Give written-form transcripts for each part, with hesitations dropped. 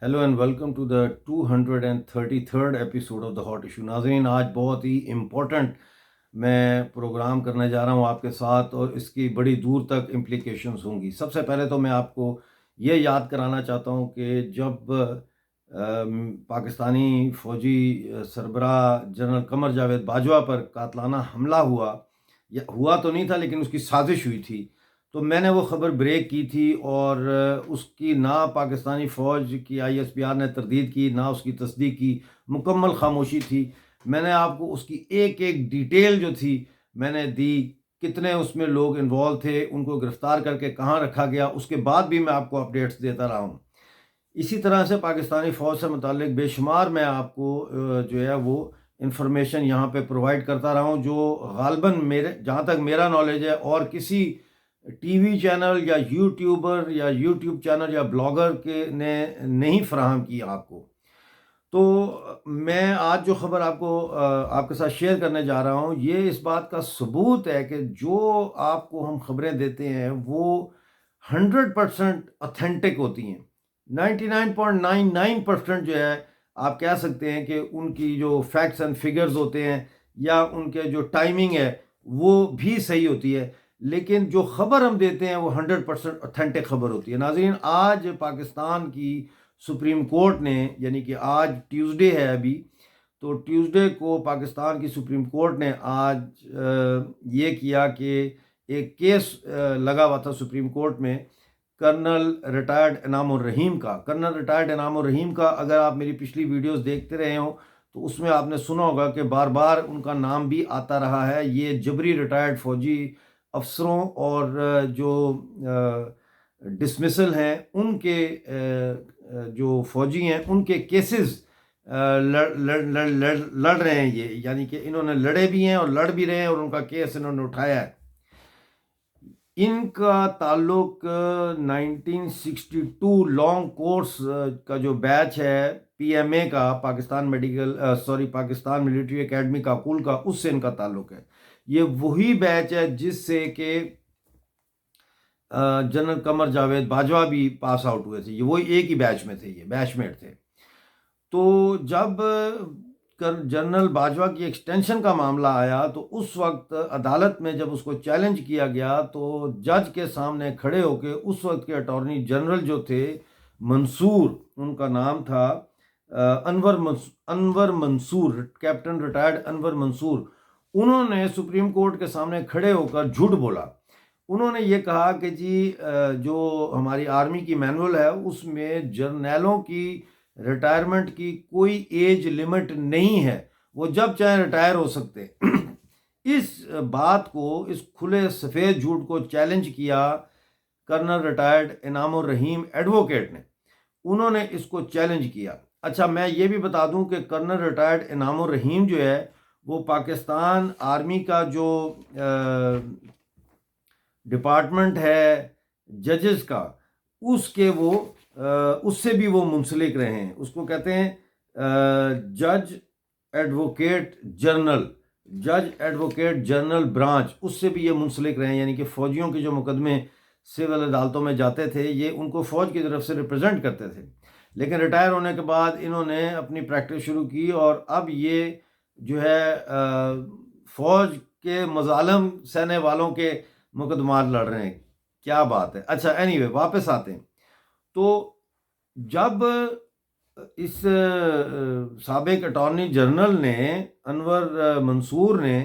Hello and welcome to the 233rd episode of the hot issue. ناظرین، آج بہت ہی important میں پروگرام کرنے جا رہا ہوں آپ کے ساتھ، اور اس کی بڑی دور تک امپلیکیشنز ہوں گی. سب سے پہلے تو میں آپ کو یہ یاد کرانا چاہتا ہوں کہ جب پاکستانی فوجی سربراہ جنرل قمر جاوید باجوہ پر قاتلانہ حملہ ہوا، یا ہوا تو نہیں تھا لیکن اس کی سازش ہوئی تھی، تو میں نے وہ خبر بریک کی تھی، اور اس کی نہ پاکستانی فوج کی ISPR نے تردید کی، نہ اس کی تصدیق کی، مکمل خاموشی تھی. میں نے آپ کو اس کی ایک ایک ڈیٹیل جو تھی میں نے دی، کتنے اس میں لوگ انوالو تھے، ان کو گرفتار کر کے کہاں رکھا گیا. اس کے بعد بھی میں آپ کو اپڈیٹس دیتا رہا ہوں. اسی طرح سے پاکستانی فوج سے متعلق بے شمار میں آپ کو جو ہے وہ انفارمیشن یہاں پہ پرووائڈ کرتا رہا ہوں، جو غالباً میرے جہاں تک میرا نالج ہے اور کسی ٹی وی چینل یا یوٹیوبر یا یوٹیوب چینل یا بلاگر کے نے نہیں فراہم کی آپ کو. تو میں آج جو خبر آپ کو آپ کے ساتھ شیئر کرنے جا رہا ہوں، یہ اس بات کا ثبوت ہے کہ جو آپ کو ہم خبریں دیتے ہیں وہ 100% اتھینٹک ہوتی ہیں. 99.99% جو ہے آپ کہہ سکتے ہیں کہ ان کی جو فیکٹس اینڈ فگرز ہوتے ہیں یا ان کے جو ٹائمنگ ہے وہ بھی صحیح ہوتی ہے، لیکن جو خبر ہم دیتے ہیں وہ 100% اتھینٹک خبر ہوتی ہے. ناظرین، آج پاکستان کی سپریم کورٹ نے، یعنی کہ آج ٹیوزڈے ہے ابھی، تو ٹیوزڈے کو پاکستان کی سپریم کورٹ نے آج یہ کیا کہ ایک کیس لگا ہوا تھا سپریم کورٹ میں کرنل ریٹائرڈ انعام الرحیم کا. کرنل ریٹائرڈ انعام الرحیم کا اگر آپ میری پچھلی ویڈیوز دیکھتے رہے ہوں تو اس میں آپ نے سنا ہوگا کہ بار بار ان کا نام بھی آتا رہا ہے. یہ جبری ریٹائرڈ فوجی افسروں اور جو ڈسمسل ہیں ان کے جو فوجی ہیں ان کے کیسز لڑ رہے ہیں یہ، یعنی کہ انہوں نے لڑے بھی ہیں اور لڑ بھی رہے ہیں، اور ان کا کیس انہوں نے اٹھایا ہے. ان کا تعلق 1962 لانگ کورس کا جو بیچ ہے PMA کا، پاکستان ملٹری اکیڈمی کاکول کا، اس سے ان کا تعلق ہے. یہ وہی بیچ ہے جس سے کہ جنرل قمر جاوید باجوہ بھی پاس آؤٹ ہوئے تھے. یہ وہی ایک ہی بیچ میں تھے، یہ بیچ میٹ تھے. تو جب جنرل باجوہ کی ایکسٹینشن کا معاملہ آیا تو اس وقت عدالت میں جب اس کو چیلنج کیا گیا تو جج کے سامنے کھڑے ہو کے اس وقت کے اٹارنی جنرل جو تھے منصور، ان کا نام تھا انور منصور، کیپٹن ریٹائرڈ انور منصور، انہوں نے سپریم کورٹ کے سامنے کھڑے ہو کر جھوٹ بولا. انہوں نے یہ کہا کہ جی جو ہماری آرمی کی مینول ہے اس میں جرنیلوں کی ریٹائرمنٹ کی کوئی ایج لمٹ نہیں ہے، وہ جب چاہے ریٹائر ہو سکتے. اس بات کو، اس کھلے سفید جھوٹ کو چیلنج کیا کرنل ریٹائرڈ انعام الرحیم ایڈوکیٹ نے. انہوں نے اس کو چیلنج کیا. اچھا، میں یہ بھی بتا دوں کہ کرنل ریٹائرڈ انعام الرحیم جو ہے وہ پاکستان آرمی کا جو ڈپارٹمنٹ ہے ججز کا، اس کے وہ اس سے بھی وہ منسلک رہے ہیں. اس کو کہتے ہیں جج ایڈوکیٹ جنرل برانچ، اس سے بھی یہ منسلک رہے ہیں. یعنی کہ فوجیوں کے جو مقدمے سول عدالتوں میں جاتے تھے یہ ان کو فوج کی طرف سے ریپرزینٹ کرتے تھے، لیکن ریٹائر ہونے کے بعد انہوں نے اپنی پریکٹس شروع کی، اور اب یہ جو ہے فوج کے مظالم سہنے والوں کے مقدمات لڑ رہے ہیں. کیا بات ہے. اچھا، اینی وے واپس آتے ہیں. تو جب اس سابق اٹارنی جنرل نے، انور منصور نے،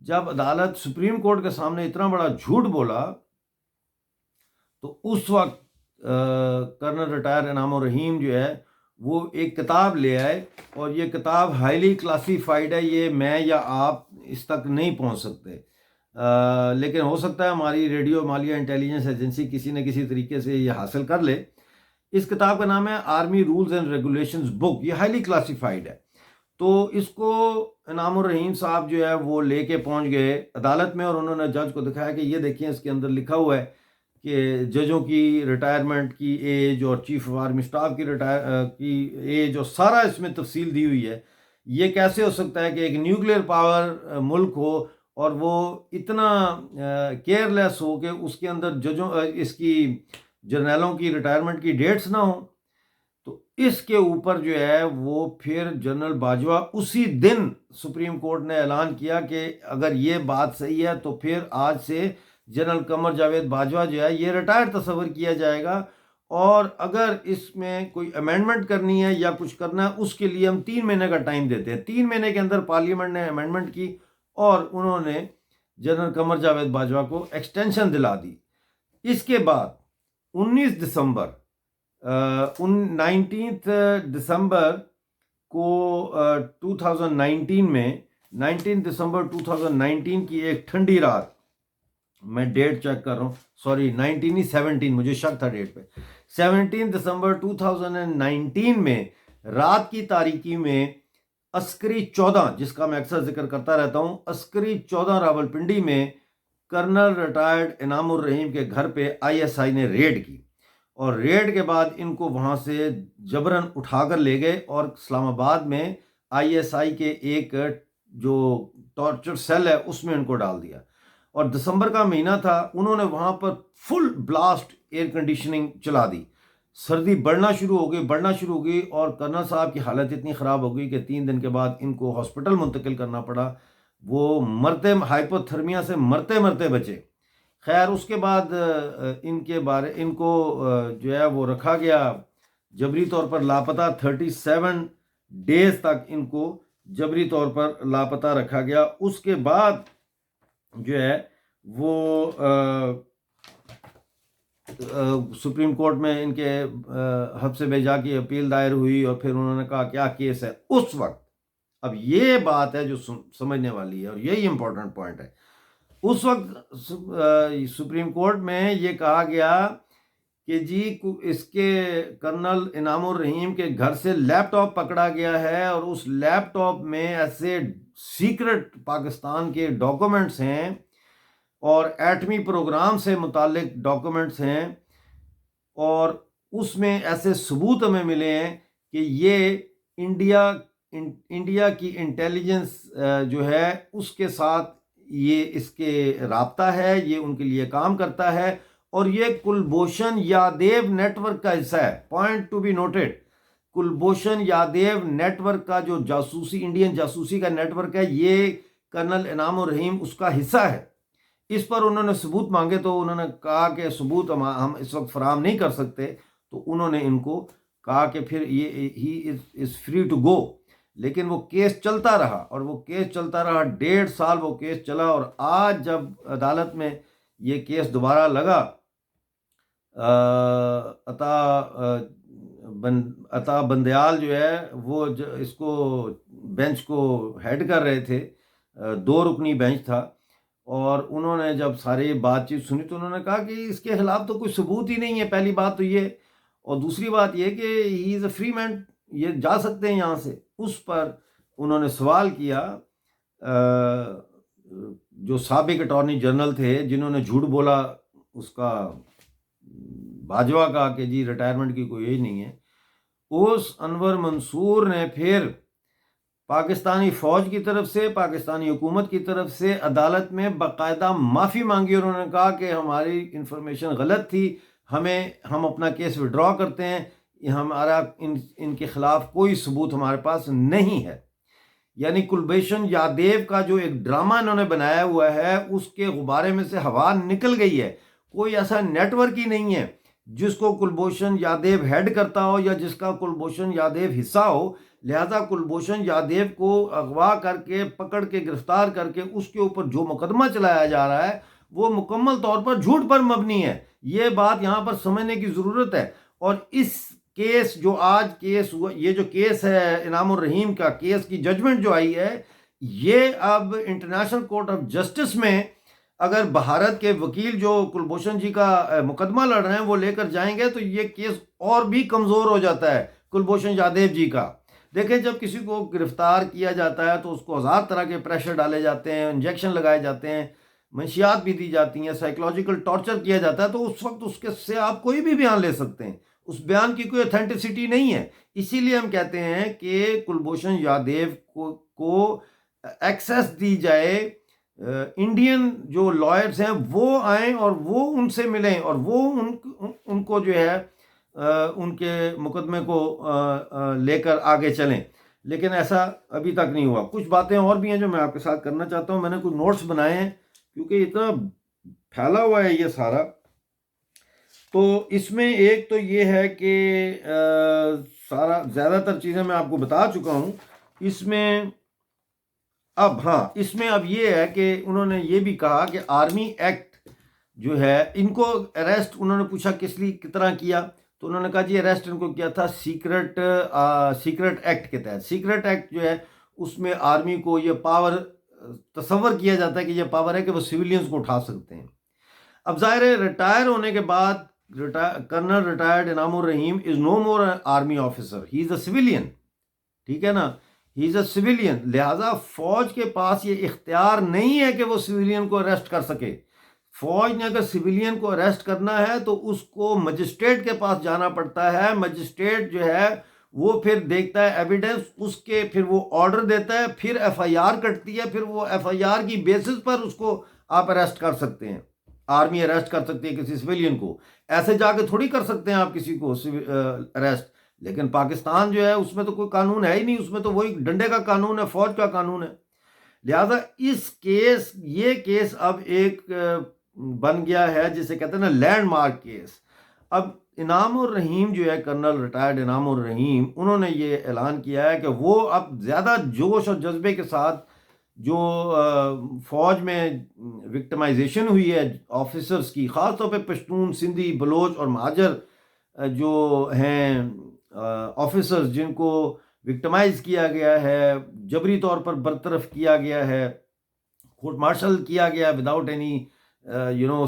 جب عدالت سپریم کورٹ کے سامنے اتنا بڑا جھوٹ بولا تو اس وقت کرنل ریٹائر انعام الرحیم جو ہے وہ ایک کتاب لے آئے، اور یہ کتاب ہائیلی کلاسیفائڈ ہے. یہ میں یا آپ اس تک نہیں پہنچ سکتے، لیکن ہو سکتا ہے ہماری ریڈیو مالیہ انٹیلیجنس ایجنسی کسی نہ کسی طریقے سے یہ حاصل کر لے. اس کتاب کا نام ہے آرمی رولز اینڈ ریگولیشنز بک. یہ ہائیلی کلاسیفائڈ ہے. تو اس کو انعام الرحیم صاحب جو ہے وہ لے کے پہنچ گئے عدالت میں، اور انہوں نے جج کو دکھایا کہ یہ دیکھیں اس کے اندر لکھا ہوا ہے کہ ججوں کی ریٹائرمنٹ کی ایج اور چیف آف آرمی اسٹاف کی ایج اور سارا اس میں تفصیل دی ہوئی ہے. یہ کیسے ہو سکتا ہے کہ ایک نیوکلیر پاور ملک ہو اور وہ اتنا کیئر لیس ہو کہ اس کے اندر ججوں اس کی جرنیلوں کی ریٹائرمنٹ کی ڈیٹس نہ ہوں. تو اس کے اوپر جو ہے وہ پھر جنرل باجوہ اسی دن سپریم کورٹ نے اعلان کیا کہ اگر یہ بات صحیح ہے تو پھر آج سے جنرل قمر جاوید باجوہ جو ہے یہ ریٹائر تصور کیا جائے گا، اور اگر اس میں کوئی امینڈمنٹ کرنی ہے یا کچھ کرنا ہے اس کے لیے ہم 3 مہینے کا ٹائم دیتے ہیں۔ 3 مہینے کے اندر پارلیمنٹ نے امینڈمنٹ کی اور انہوں نے جنرل قمر جاوید باجوہ کو ایکسٹینشن دلا دی۔ اس کے بعد 19 دسمبر 19 دسمبر کو 2019 میں 19 دسمبر 2019 کی ایک ٹھنڈی رات، میں ڈیٹ چیک کر رہا ہوں، سوری 17، مجھے شک تھا ڈیٹ پہ، 17 دسمبر 2019 میں رات کی تاریکی میں عسکری 14، جس کا میں اکثر ذکر کرتا رہتا ہوں، عسکری 14 راولپنڈی میں کرنل ریٹائرڈ انعام الرحیم کے گھر پہ ISI نے ریڈ کی، اور ریڈ کے بعد ان کو وہاں سے جبراً اٹھا کر لے گئے اور اسلام آباد میں ISI کے ایک جو ٹارچر سیل ہے اس میں ان کو ڈال دیا، اور دسمبر کا مہینہ تھا، انہوں نے وہاں پر فل بلاسٹ ایئر کنڈیشننگ چلا دی، سردی بڑھنا شروع ہو گئی اور کرنل صاحب کی حالت اتنی خراب ہو گئی کہ 3 دن کے بعد ان کو ہاسپٹل منتقل کرنا پڑا، وہ ہائپوتھرمیا سے مرتے بچے۔ خیر اس کے بعد ان کو جو ہے وہ رکھا گیا جبری طور پر لاپتہ، 37 ڈیز تک ان کو جبری طور پر لاپتہ رکھا گیا۔ اس کے بعد جو ہے وہ سپریم کورٹ میں ان کے حبس بجا کی اپیل دائر ہوئی، اور پھر انہوں نے کہا کیا کیس ہے اس وقت۔ اب یہ بات ہے جو سمجھنے والی ہے، اور یہی امپورٹنٹ پوائنٹ ہے۔ اس وقت سپریم کورٹ میں یہ کہا گیا کہ جی اس کے کرنل انعام الرحیم کے گھر سے لیپ ٹاپ پکڑا گیا ہے، اور اس لیپ ٹاپ میں ایسے سیکرٹ پاکستان کے ڈاکومنٹس ہیں اور ایٹمی پروگرام سے متعلق ڈاکومنٹس ہیں، اور اس میں ایسے ثبوت ہمیں ملے ہیں کہ یہ انڈیا کی انٹیلیجنس جو ہے اس کے ساتھ یہ اس کے رابطہ ہے، یہ ان کے لیے کام کرتا ہے، اور یہ کلبھوشن یادیو نیٹ ورک کا حصہ ہے۔ Point to be noted, Kulbhushan Yadav network کا جو جاسوسی، انڈین جاسوسی کا نیٹ ورک ہے، یہ کرنل انعام الرحیم اس کا حصہ ہے۔ اس پر انہوں نے ثبوت مانگے تو انہوں نے کہا کہ ثبوت ہم اس وقت فراہم نہیں کر سکتے، تو انہوں نے ان کو کہا کہ پھر ہی از فری ٹو گو، لیکن وہ کیس چلتا رہا، اور وہ کیس چلتا رہا 1.5 سال وہ کیس چلا، اور آج جب عدالت میں یہ کیس دوبارہ لگا، عطا بندیال جو ہے وہ اس کو بینچ کو ہیڈ کر رہے تھے، 2 رکنی بینچ تھا، اور انہوں نے جب ساری بات چیت سنی تو انہوں نے کہا کہ اس کے خلاف تو کوئی ثبوت ہی نہیں ہے، پہلی بات تو یہ، اور دوسری بات یہ کہ ہی از اے فری مین، یہ جا سکتے ہیں یہاں سے۔ اس پر انہوں نے سوال کیا، جو سابق اٹارنی جنرل تھے جنہوں نے جھوٹ بولا اس کا باجوہ کا کہ جی ریٹائرمنٹ کی کوئی یہی نہیں ہے، اس انور منصور نے پھر پاکستانی فوج کی طرف سے، پاکستانی حکومت کی طرف سے عدالت میں باقاعدہ معافی مانگی، اور انہوں نے کہا کہ ہماری انفارمیشن غلط تھی، ہم اپنا کیس وڈرا کرتے ہیں، ہمارا ان کے خلاف کوئی ثبوت ہمارے پاس نہیں ہے۔ یعنی کلبھوشن یادیو کا جو ایک ڈرامہ انہوں نے بنایا ہوا ہے اس کے غبارے میں سے ہوا نکل گئی ہے، کوئی ایسا نیٹ ورک ہی نہیں ہے جس کو کلبھوشن یادیو ہیڈ کرتا ہو یا جس کا کلبھوشن یادیو حصہ ہو، لہذا کلبھوشن یادیو کو اغوا کر کے، پکڑ کے، گرفتار کر کے اس کے اوپر جو مقدمہ چلایا جا رہا ہے وہ مکمل طور پر جھوٹ پر مبنی ہے۔ یہ بات یہاں پر سمجھنے کی ضرورت ہے، اور اس کیس جو آج کیس ہوا، یہ جو کیس ہے انعام الرحیم کا، کیس کی ججمنٹ جو آئی ہے، یہ اب انٹرنیشنل کورٹ آف جسٹس میں اگر بھارت کے وکیل جو کلبھوشن جی کا مقدمہ لڑ رہے ہیں وہ لے کر جائیں گے تو یہ کیس اور بھی کمزور ہو جاتا ہے کلبھوشن یادیو جی کا۔ دیکھیں جب کسی کو گرفتار کیا جاتا ہے تو اس کو ہزار طرح کے پریشر ڈالے جاتے ہیں، انجیکشن لگائے جاتے ہیں، منشیات بھی دی جاتی ہیں، سائیکولوجیکل ٹارچر کیا جاتا ہے، تو اس وقت اس کے سے آپ کوئی بھی بیان لے سکتے ہیں، اس بیان کی کوئی اتھینٹسٹی نہیں ہے۔ اسی لیے ہم کہتے ہیں کہ کلبھوشن یادیو کو ایکسیس دی جائے، انڈین جو لائرز ہیں وہ آئیں اور وہ ان سے ملیں، اور وہ ان کو جو ہے ان کے مقدمے کو لے کر آگے چلیں، لیکن ایسا ابھی تک نہیں ہوا۔ کچھ باتیں اور بھی ہیں جو میں آپ کے ساتھ کرنا چاہتا ہوں، میں نے کچھ نوٹس بنائے ہیں کیونکہ اتنا پھیلا ہوا ہے یہ سارا۔ تو اس میں ایک تو یہ ہے کہ سارا زیادہ تر چیزیں میں آپ کو بتا چکا ہوں۔ اس میں اب یہ ہے کہ انہوں نے یہ بھی کہا کہ آرمی ایکٹ جو ہے، ان کو اریسٹ انہوں نے پوچھا کس طرح کیا، تو انہوں نے کہا جی اریسٹ ان کو کیا تھا سیکرٹ ایکٹ کے تحت۔ سیکرٹ ایکٹ جو ہے اس میں آرمی کو یہ پاور تصور کیا جاتا ہے کہ یہ پاور ہے کہ وہ سویلینز کو اٹھا سکتے ہیں۔ اب ظاہر ہے ریٹائر ہونے کے بعد کرنل ریٹائرڈ انعام الرحیم از نو مور آرمی آفیسر، ہی از اے سویلین، ٹھیک ہے نا، ہی از اے سویلین۔ لہٰذا فوج کے پاس یہ اختیار نہیں ہے کہ وہ سویلین کو اریسٹ کر سکے۔ فوج نے اگر سویلین کو اریسٹ کرنا ہے تو اس کو مجسٹریٹ کے پاس جانا پڑتا ہے، مجسٹریٹ جو ہے وہ پھر دیکھتا ہے ایویڈنس، اس کے پھر وہ آرڈر دیتا ہے، پھر ایف آئی آر کٹتی ہے، پھر وہ ایف آئی آر کی بیسس پر اس کو آپ اریسٹ کر سکتے ہیں۔ آرمی اریسٹ کر سکتی ہے کسی سویلین کو، ایسے جا کے تھوڑی کر سکتے ہیں آپ کسی کو اریسٹ۔ لیکن پاکستان جو ہے اس میں تو کوئی قانون ہے ہی نہیں، اس میں تو وہی ڈنڈے کا قانون ہے، فوج کا قانون ہے۔ لہذا یہ کیس اب ایک بن گیا ہے جسے کہتے ہیں نا لینڈ مارک کیس۔ اب انعام الرحیم جو ہے کرنل ریٹائرڈ انعام الرحیم، انہوں نے یہ اعلان کیا ہے کہ وہ اب زیادہ جوش اور جذبے کے ساتھ جو فوج میں وکٹمائزیشن ہوئی ہے آفیسرز کی، خاص طور پہ پشتون، سندھی، بلوچ اور مہاجر جو ہیں آفیسرز جن کو وکٹمائز کیا گیا ہے، جبری طور پر برطرف کیا گیا ہے، کورٹ مارشل کیا گیا without any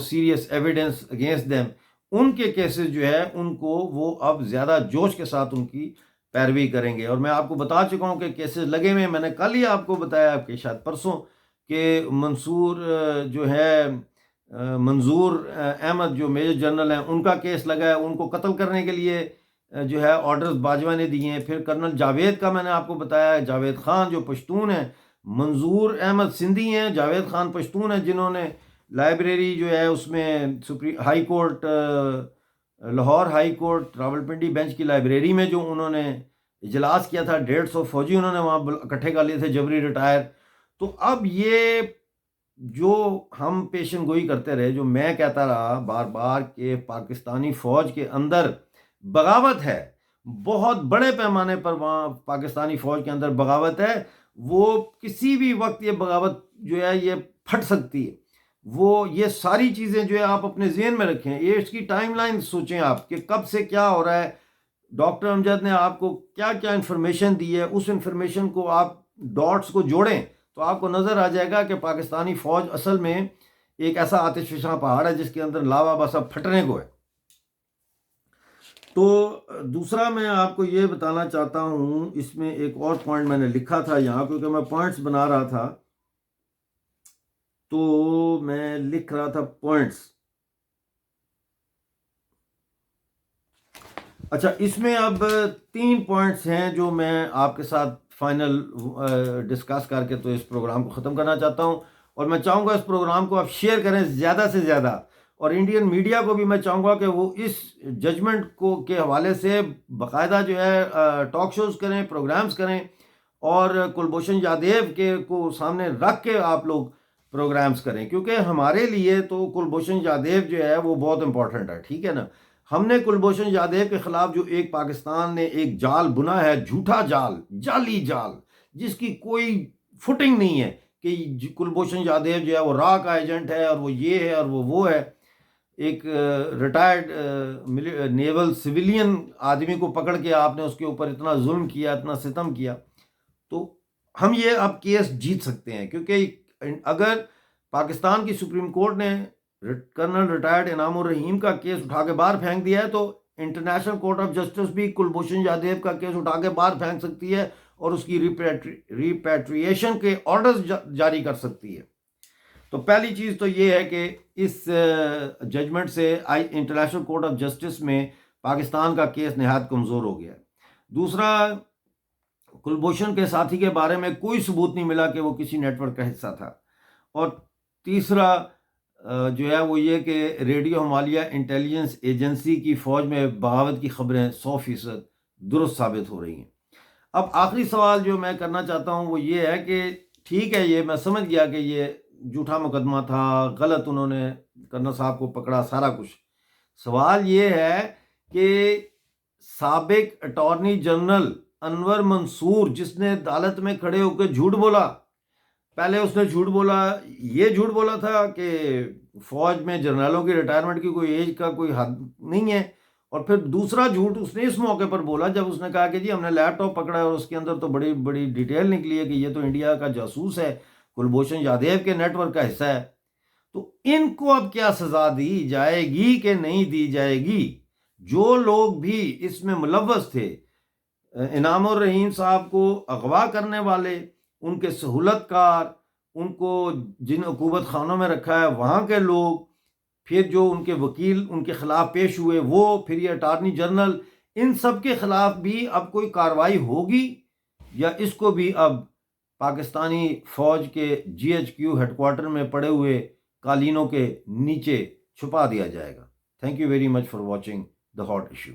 serious evidence against them, ان کے کیسز جو ہے ان کو وہ اب زیادہ جوش کے ساتھ ان کی پیروی کریں گے۔ اور میں آپ کو بتا چکا ہوں کہ کیسز لگے ہوئے ہیں، میں نے کل ہی آپ کو بتایا کہ شاید پرسوں کہ منظور احمد جو میجر جنرل ہیں ان کا کیس لگا ہے، ان کو قتل کرنے کے لیے جو ہے آرڈرز باجوہ نے دیے ہیں۔ پھر کرنل جاوید کا میں نے آپ کو بتایا، جاوید خان جو پشتون ہیں، منظور احمد سندھی ہیں، جاوید خان پشتون ہیں، جنہوں نے لائبریری جو ہے اس میں high court Lahore high court Rawalpindi bench کی لائبریری میں جو انہوں نے اجلاس کیا تھا، 150 فوجی انہوں نے وہاں اکٹھے کر لیے تھے جبری ریٹائر۔ تو اب یہ جو ہم پیشن گوئی کرتے رہے، جو میں کہتا رہا بار بار کہ پاکستانی فوج کے اندر بغاوت ہے، بہت بڑے پیمانے پر وہاں پاکستانی فوج کے اندر بغاوت ہے، وہ کسی بھی وقت یہ بغاوت جو ہے یہ پھٹ سکتی ہے۔ یہ ساری چیزیں جو ہے آپ اپنے ذہن میں رکھیں، یہ اس کی ٹائم لائن سوچیں آپ کہ کب سے کیا ہو رہا ہے، ڈاکٹر امجد نے آپ کو کیا کیا انفارمیشن دی ہے، اس انفارمیشن کو آپ ڈاٹس کو جوڑیں تو آپ کو نظر آ جائے گا کہ پاکستانی فوج اصل میں ایک ایسا آتش فشاں پہاڑ ہے جس کے اندر لاوا بسا پھٹنے کو ہے۔ تو دوسرا میں آپ کو یہ بتانا چاہتا ہوں، اس میں ایک اور پوائنٹ میں نے لکھا تھا یہاں، کیونکہ میں پوائنٹس بنا رہا تھا تو میں لکھ رہا تھا پوائنٹس۔ اچھا، اس میں اب 3 پوائنٹس ہیں جو میں آپ کے ساتھ فائنل ڈسکس کر کے تو اس پروگرام کو ختم کرنا چاہتا ہوں، اور میں چاہوں گا اس پروگرام کو آپ شیئر کریں زیادہ سے زیادہ، اور انڈین میڈیا کو بھی میں چاہوں گا کہ وہ اس ججمنٹ کے حوالے سے باقاعدہ جو ہے ٹاک شوز کریں، پروگرامز کریں، اور کلبھوشن یادیو کو سامنے رکھ کے آپ لوگ پروگرامز کریں، کیونکہ ہمارے لیے تو کلبھوشن یادیو جو ہے وہ بہت امپورٹنٹ ہے، ٹھیک ہے نا۔ ہم نے کلبھوشن یادیو کے خلاف جو ایک پاکستان نے ایک جال بنا ہے، جھوٹا جال، جعلی جال، جس کی کوئی فوٹنگ نہیں ہے کہ کلبھوشن یادیو جو ہے وہ را کا ایجنٹ ہے اور وہ یہ ہے اور وہ ہے، ایک ریٹائرڈ نیول سویلین آدمی کو پکڑ کے آپ نے اس کے اوپر اتنا ظلم کیا، اتنا ستم کیا، تو ہم یہ اب کیس جیت سکتے ہیں، کیونکہ اگر پاکستان کی سپریم کورٹ نے کرنل ریٹائرڈ انعام الرحیم کا کیس اٹھا کے باہر پھینک دیا ہے تو انٹرنیشنل کورٹ آف جسٹس بھی کلبھوشن یادیو کا کیس اٹھا کے باہر پھینک سکتی ہے اور اس کی ریپیٹریشن کے آرڈرز جاری کر سکتی ہے۔ تو پہلی چیز تو یہ ہے کہ اس ججمنٹ سے انٹرنیشنل کورٹ آف جسٹس میں پاکستان کا کیس نہایت کمزور ہو گیا ہے۔ دوسرا، کلبھوشن کے ساتھی کے بارے میں کوئی ثبوت نہیں ملا کہ وہ کسی نیٹ ورک کا حصہ تھا۔ اور تیسرا، جو ہے وہ یہ کہ ریڈیو ہمالیہ انٹیلیجنس ایجنسی کی فوج میں بغاوت کی خبریں 100% درست ثابت ہو رہی ہیں۔ اب آخری سوال جو میں کرنا چاہتا ہوں وہ یہ ہے کہ ٹھیک ہے، یہ میں سمجھ گیا کہ یہ جھوٹا مقدمہ تھا، غلط انہوں نے کرنا صاحب کو پکڑا، سارا کچھ۔ سوال یہ ہے کہ سابق اٹارنی جنرل انور منصور، جس نے عدالت میں کھڑے ہو کے جھوٹ بولا، پہلے اس نے جھوٹ بولا، یہ جھوٹ بولا تھا کہ فوج میں جنرلوں کی ریٹائرمنٹ کی کوئی ایج کا کوئی حد نہیں ہے، اور پھر دوسرا جھوٹ اس نے اس موقع پر بولا جب اس نے کہا کہ جی ہم نے لیپ ٹاپ پکڑا ہے اور اس کے اندر تو بڑی بڑی ڈیٹیل نکلی ہے کہ یہ تو انڈیا کا جاسوس ہے، کلبھوشن یادیو کے نیٹ ورک کا حصہ ہے۔ تو ان کو اب کیا سزا دی جائے گی کہ نہیں دی جائے گی؟ جو لوگ بھی اس میں ملوث تھے، انعام الرحیم صاحب کو اغوا کرنے والے، ان کے سہولت کار، ان کو جن عقوبت خانوں میں رکھا ہے وہاں کے لوگ، پھر جو ان کے وکیل ان کے خلاف پیش ہوئے وہ، پھر یہ اٹارنی جنرل، ان سب کے خلاف بھی اب کوئی کارروائی ہوگی یا اس کو بھی اب پاکستانی فوج کے G H Q headquarter میں پڑے ہوئے قالینوں کے نیچے چھپا دیا جائے گا؟ Thank you very much for watching the hot issue.